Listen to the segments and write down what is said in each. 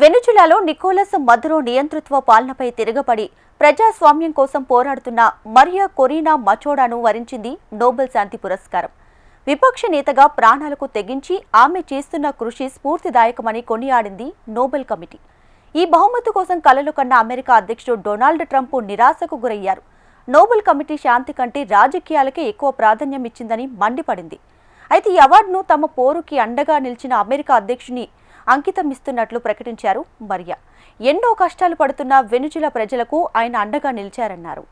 వెనుజులాలో Nicolas Maduro నియంతృత్వ పాలనపై తిరగబడి ప్రజాస్వామ్యం కోసం పోరాడుతున్న మరియా కొరీనా మచోడాను వరించింది నోబెల్ శాంతి పురస్కారం. విపక్ష నేతగా ప్రాణాలకు తెగించి ఆమె చేస్తున్న కృషి స్ఫూర్తిదాయకమని కొనియాడింది నోబెల్ కమిటీ. ఈ బహుమతి కోసం కలలు కన్న అమెరికా అధ్యక్షుడు డొనాల్డ్ ట్రంప్ నిరాశకు గురయ్యారు. నోబెల్ కమిటీ శాంతి కంటే రాజకీయాలకే ఎక్కువ ప్రాధాన్యం ఇచ్చిందని మండిపడింది. అయితే ఈ అవార్డును తమ పోరుకి అండగా నిలిచిన అమెరికా అధ్యక్షుని అంకితమిస్తున్నట్లు ప్రకటించారు మరియా. ఎన్నో కష్టాలు పడుతున్న వెనుజులా ప్రజలకు ఆయన అండగా నిలిచారన్నారు.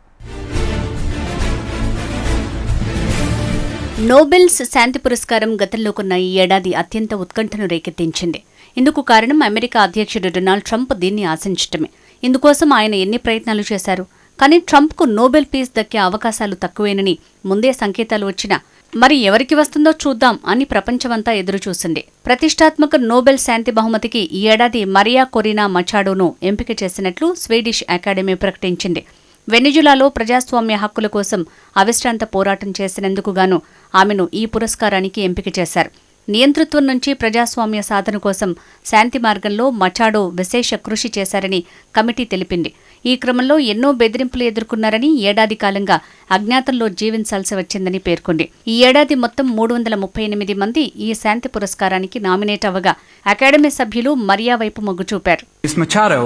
నోబెల్స్ శాంతి పురస్కారం గతంలో కొన్న ఈ ఏడాది అత్యంత ఉత్కంఠను రేకెత్తించింది. ఇందుకు కారణం అమెరికా అధ్యక్షుడు డొనాల్డ్ ట్రంప్ దీన్ని ఆశించటమే. ఇందుకోసం ఆయన ఎన్ని ప్రయత్నాలు చేశారు. కానీ ట్రంప్కు నోబెల్ పీస్ దక్కే అవకాశాలు తక్కువేనని ముందే సంకేతాలు వచ్చినా మరి ఎవరికి వస్తుందో చూద్దాం అని ప్రపంచమంతా ఎదురుచూసింది. ప్రతిష్టాత్మక నోబెల్ శాంతి బహుమతికి ఈ ఏడాది మరియా కొరీనా మచాడోను ఎంపిక చేసినట్లు స్వీడిష్ అకాడమీ ప్రకటించింది. వెనిజులాలో ప్రజాస్వామ్య హక్కుల కోసం అవిశ్రాంత పోరాటం చేసినందుకు గాను ఆమెను ఈ పురస్కారానికి ఎంపిక చేశారు. నియంతృత్వం నుంచి ప్రజాస్వామ్య సాధన కోసం శాంతి మార్గంలో మచాడో విశేష కృషి చేశారని కమిటీ తెలిపింది. ఈ క్రమంలో ఎన్నో బెదిరింపులు ఎదుర్కొన్నారని, ఏడాది కాలంగా అజ్ఞాతంలో జీవించాల్సి వచ్చిందని పేర్కొంది. ఈ ఏడాది మొత్తం 338 మంది ఈ శాంతి పురస్కారానికి నామినేట్ అవ్వగా అకాడమీ సభ్యులు మరియా వైపు మొగ్గు చూపారు. Machado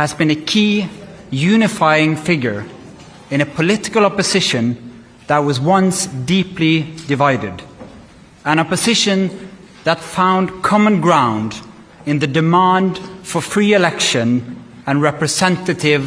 has been a key unifying figure in a political opposition that was once deeply divided. An opposition that found common ground in the demand for free election and representative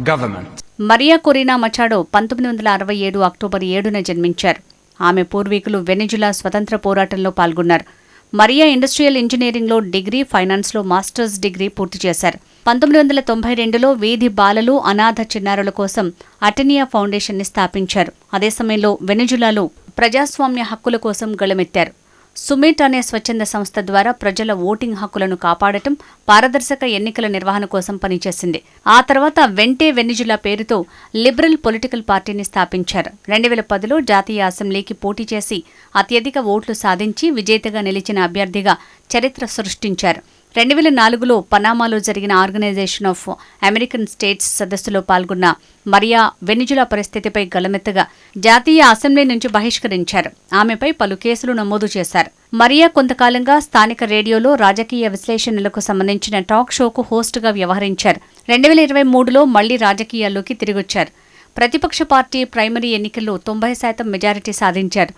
government. Maria Corina Machado 1967 October 7న జన్మించారు. ఆమె పూర్వీకులు Venezuela స్వతంత్ర పోరాటంలో పాల్గొన్నారు. Maria industrial ఇంజనీరింగ్లో degree, ఫైనాన్స్లో masters degree పూర్తి చేశారు. 1992లో వీధి బాలలు, అనాథ చిన్నారుల కోసం అటెనియా ఫౌండేషన్ని స్థాపించారు. అదే సమయంలో వెనిజులాలో ప్రజాస్వామ్య హక్కుల కోసం గళమెత్తారు. సుమిట్ అనే స్వచ్ఛంద సంస్థ ద్వారా ప్రజల ఓటింగ్ హక్కులను కాపాడటం, పారదర్శక ఎన్నికల నిర్వహణ కోసం పనిచేసింది. ఆ తర్వాత వెంటే వెనిజులా పేరుతో లిబరల్ పొలిటికల్ పార్టీని స్థాపించారు. 2010లో జాతీయ అసెంబ్లీకి పోటీ చేసి అత్యధిక ఓట్లు సాధించి విజేతగా నిలిచిన అభ్యర్థిగా చరిత్ర సృష్టించారు. 2004లో పనామాలో జరిగిన ఆర్గనైజేషన్ ఆఫ్ అమెరికన్ స్టేట్స్ సదస్సులో పాల్గొన్న మరియా వెనిజులా పరిస్థితిపై గళమెత్తగా జాతీయ అసెంబ్లీ నుంచి బహిష్కరించారు. ఆమెపై పలు కేసులు నమోదు చేశారు. మరియా కొంతకాలంగా స్థానిక రేడియోలో రాజకీయ విశ్లేషణలకు సంబంధించిన టాక్ షోకు హోస్టుగా వ్యవహరించారు. 2023లో మళ్లీ రాజకీయాల్లోకి తిరిగొచ్చారు. ప్రతిపక్ష పార్టీ ప్రైమరీ ఎన్నికల్లో 90% మెజారిటీ సాధించారు.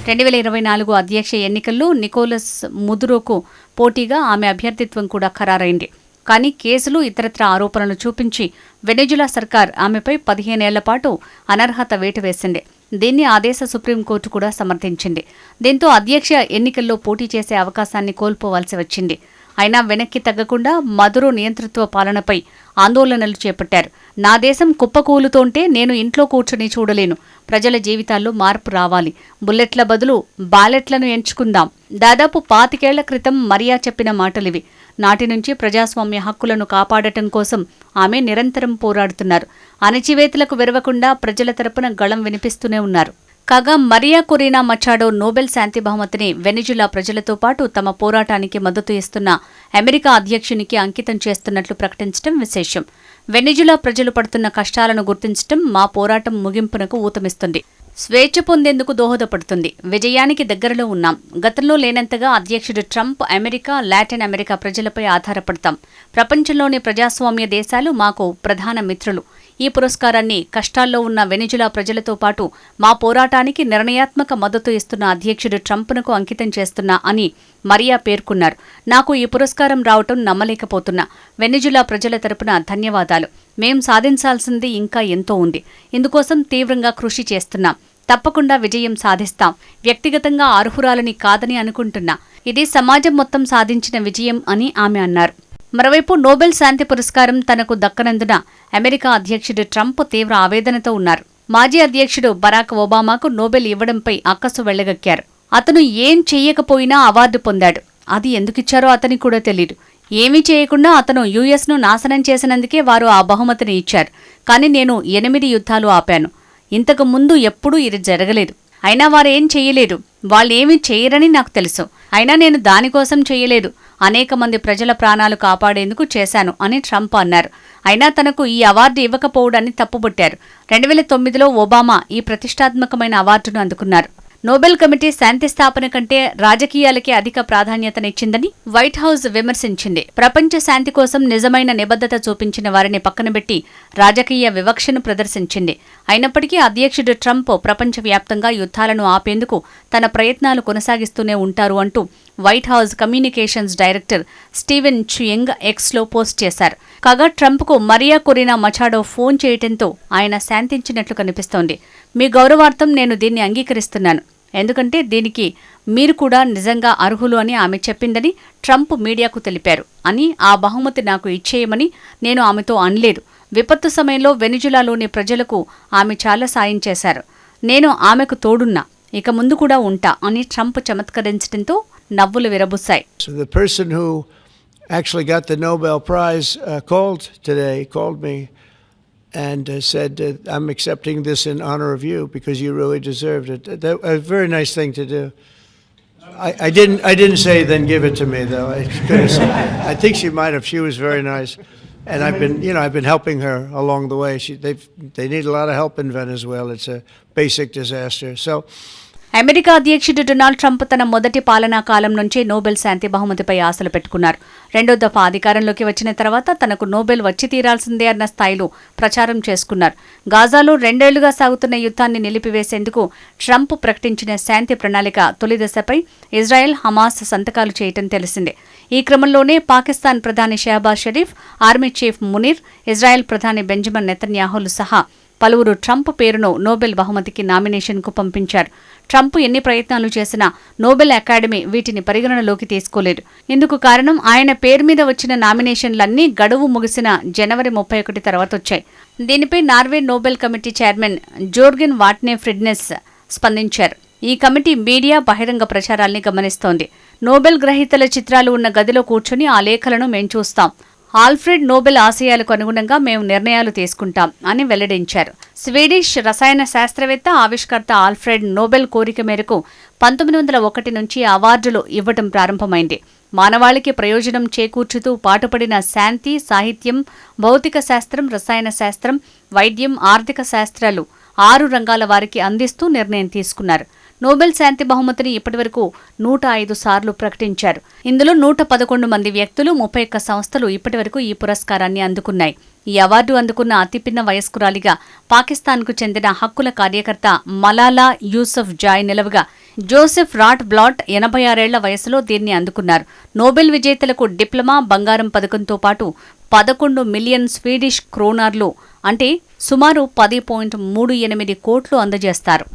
2024 అధ్యక్ష ఎన్నికల్లో నికోలస్ మదురోకు పోటీగా ఆమె అభ్యర్థిత్వం కూడా ఖరారైంది. కానీ కేసులు, ఇతరత్ర ఆరోపణలు చూపించి వెనిజులా సర్కార్ ఆమెపై 15 ఏళ్ల పాటు అనర్హత వేటు వేసింది. దీన్ని ఆ దేశ సుప్రీంకోర్టు కూడా సమర్థించింది. దీంతో అధ్యక్ష ఎన్నికల్లో పోటీ చేసే అవకాశాన్ని కోల్పోవాల్సి వచ్చింది. అయినా వెనక్కి తగ్గకుండా మదురో నియంతృత్వ పాలనపై ఆందోళనలు చేపట్టారు. నా దేశం కుప్పకూలుతోంటే నేను ఇంట్లో కూర్చుని చూడలేను. ప్రజల జీవితాల్లో మార్పు రావాలి. బుల్లెట్ల బదులు బాలెట్లను ఎంచుకుందాం. దాదాపు 25 ఏళ్ల క్రితం మరియా చెప్పిన మాటలివి. నాటి నుంచి ప్రజాస్వామ్య హక్కులను కాపాడటం కోసం ఆమె నిరంతరం పోరాడుతున్నారు. అణచివేతలకు వెరవకుండా ప్రజల తరపున గళం వినిపిస్తూనే ఉన్నారు. కాగా మరియా కొరీనా మచాడో నోబెల్ శాంతి బహుమతిని వెనిజులా ప్రజలతో పాటు తమ పోరాటానికి మద్దతు ఇస్తున్న అమెరికా అధ్యక్షునికి అంకితం చేస్తున్నట్లు ప్రకటించడం విశేషం. వెనిజులా ప్రజలు పడుతున్న కష్టాలను గుర్తించడం మా పోరాటం ముగింపునకు ఊతమిస్తుంది. స్వేచ్ఛ పొందేందుకు దోహదపడుతుంది. విజయానికి దగ్గరలో ఉన్నాం. గతంలో లేనంతగా అధ్యక్షుడు ట్రంప్, అమెరికా, లాటిన్ అమెరికా ప్రజలపై ఆధారపడతాం. ప్రపంచంలోని ప్రజాస్వామ్య దేశాలు మాకు ప్రధాన మిత్రులు. ఈ పురస్కారాన్ని కష్టాల్లో ఉన్న వెనిజులా ప్రజలతో పాటు మా పోరాటానికి నిర్ణయాత్మక మద్దతు ఇస్తున్న అధ్యక్షుడు ట్రంప్నకు అంకితం చేస్తున్నా అని మరియా పేర్కొన్నారు. నాకు ఈ పురస్కారం రావటం నమ్మలేకపోతున్నా. వెనిజులా ప్రజల తరపున ధన్యవాదాలు. మేం సాధించాల్సింది ఇంకా ఎంతో ఉంది. ఇందుకోసం తీవ్రంగా కృషి చేస్తున్నాం. తప్పకుండా విజయం సాధిస్తాం. వ్యక్తిగతంగా అర్హురాలని కాదని అనుకుంటున్నా. ఇది సమాజం మొత్తం సాధించిన విజయం అని ఆమె అన్నారు. మరోవైపు నోబెల్ శాంతి పురస్కారం తనకు దక్కనందున అమెరికా అధ్యక్షుడు ట్రంప్ తీవ్ర ఆవేదనతో ఉన్నారు. మాజీ అధ్యక్షుడు బరాక్ ఒబామాకు నోబెల్ ఇవ్వడంపై అక్కసు వెళ్లగక్కారు. అతను ఏం చెయ్యకపోయినా అవార్డు పొందాడు. అది ఎందుకిచ్చారో అతనికి కూడా తెలీదు. ఏమీ చేయకుండా అతను యుఎస్ను నాశనం చేసినందుకే వారు ఆ బహుమతిని ఇచ్చారు. కానీ నేను 8 యుద్ధాలు ఆపాను. ఇంతకు ముందు ఎప్పుడూ ఇది జరగలేదు. అయినా వారేం చెయ్యలేదు. వాళ్ళేమీ చేయరని నాకు తెలుసు. అయినా నేను దానికోసం చెయ్యలేదు. అనేక మంది ప్రజల ప్రాణాలు కాపాడేందుకు చేశాను అని ట్రంప్ అన్నారు. అయినా తనకు ఈ అవార్డు ఇవ్వకపోవడాన్ని తప్పుబట్టారు. 2009లో ఒబామా ఈ ప్రతిష్టాత్మకమైన అవార్డును అందుకున్నారు. నోబెల్ కమిటీ శాంతి స్థాపన కంటే రాజకీయాలకే అధిక ప్రాధాన్యతనిచ్చిందని వైట్ హౌస్ విమర్శించింది. ప్రపంచ శాంతి కోసం నిజమైన నిబద్ధత చూపించిన వారిని పక్కనబెట్టి రాజకీయ వివక్షను ప్రదర్శించింది. అయినప్పటికీ అధ్యక్షుడు ట్రంప్ ప్రపంచవ్యాప్తంగా యుద్ధాలను ఆపేందుకు తన ప్రయత్నాలు కొనసాగిస్తూనే ఉంటారు అంటూ white house communications director Steven Cheung ఎక్స్లో పోస్ట్ చేశారు. కాగా ట్రంప్కు మరియా కొరీనా మచాడో ఫోన్ చేయడంతో ఆయన శాంతించినట్లు కనిపిస్తోంది. మీ గౌరవార్థం నేను దీన్ని అంగీకరిస్తున్నాను, ఎందుకంటే దీనికి మీరు కూడా నిజంగా అర్హులు అని ఆమె చెప్పిందని ట్రంప్ మీడియాకు తెలిపారు అని, ఆ బహుమతి నాకు ఇచ్చేయమని నేను ఆమెతో అనలేదు. విపత్తు సమయంలో వెనిజులాలోని ప్రజలకు ఆమె చాలా సాయం చేశారు. నేను ఆమెకు తోడున్నా, ఇక ముందు కూడా ఉంటా అని ట్రంప్ చమత్కరించడంతో నవ్వులు విరబుచ్చాయి. The person who actually got the Nobel Prize called me and said, I'm accepting this in honor of you because you really deserved it. That a very nice thing to do. I didn't say then give it to me though. I think she might have. She was very nice. And I've been helping her along the way. They need a lot of help in Venezuela. It's a basic disaster. So America అధ్యక్షుడు Donald Trump తన మొదటి పాలనా కాలం నుంచే Nobel శాంతి బహుమతిపై ఆశలు పెట్టుకున్నారు. రెండో దఫా అధికారంలోకి వచ్చిన తర్వాత తనకు నోబెల్ వచ్చి తీరాల్సిందే అన్న స్థాయిలో ప్రచారం చేసుకున్నారు. గాజాలో 2 ఏళ్లుగా సాగుతున్న యుద్ధాన్ని నిలిపివేసేందుకు ట్రంప్ ప్రకటించిన శాంతి ప్రణాళిక తొలి దశపై ఇజ్రాయెల్, హమాస్ సంతకాలు చేయటం తెలిసిందే. ఈ క్రమంలోనే పాకిస్తాన్ ప్రధాని Shehbaz Sharif, army chief Munir, Israel ప్రధాని బెంజమిన్ నెతన్యాహులు సహా పలువురు ట్రంప్ పేరును నోబెల్ బహుమతికి నామినేషన్కు పంపించారు. ట్రంప్ ఎన్ని ప్రయత్నాలు చేసినా నోబెల్ అకాడమీ వీటిని పరిగణనలోకి తీసుకోలేదు. ఇందుకు కారణం ఆయన పేరు మీద వచ్చిన నామినేషన్లన్నీ గడువు ముగిసిన జనవరి 31 తర్వాత వచ్చాయి. దీనిపై నార్వే నోబెల్ కమిటీ చైర్మన్ జోర్గెన్ వాట్నే ఫ్రిడ్నెస్ స్పందించారు. ఈ కమిటీ మీడియా బహిరంగ ప్రచారాల్ని గమనిస్తోంది. నోబెల్ గ్రహీతల చిత్రాలు ఉన్న గదిలో కూర్చుని ఆ లేఖలను మేం చూస్తాం. ఆల్ఫ్రెడ్ నోబెల్ ఆశయాలకు అనుగుణంగా మేము నిర్ణయాలు తీసుకుంటాం అని వెల్లడించారు. స్వీడిష్ రసాయన శాస్త్రవేత్త, ఆవిష్కర్త ఆల్ఫ్రెడ్ నోబెల్ కోరిక మేరకు 1901 నుంచి అవార్డులు ఇవ్వటం ప్రారంభమైంది. మానవాళికి ప్రయోజనం చేకూర్చుతూ పాటుపడిన శాంతి, సాహిత్యం, భౌతిక శాస్త్రం, రసాయన శాస్త్రం, వైద్యం, ఆర్థిక శాస్త్రాలు 6 రంగాల వారికి అందిస్తూ నిర్ణయం తీసుకున్నారు. నోబెల్ శాంతి బహుమతిని ఇప్పటివరకు 105 సార్లు ప్రకటించారు. ఇందులో 111 మంది వ్యక్తులు, 31 సంస్థలు ఇప్పటివరకు ఈ పురస్కారాన్ని అందుకున్నాయి. ఈ అవార్డు అందుకున్న అతిపిన్న వయస్కురాలిగా పాకిస్తాన్కు చెందిన హక్కుల కార్యకర్త మలాలా యూసఫ్ జాయ్ నిలవగా, జోసెఫ్ రాట్ బ్లాట్ 86 ఏళ్ల వయసులో దీన్ని అందుకున్నారు. నోబెల్ విజేతలకు డిప్లొమా, బంగారం పథకంతో పాటు 11 మిలియన్ స్వీడిష్ క్రోనార్లు అంటే సుమారు 10.38 కోట్లు అందజేస్తారు.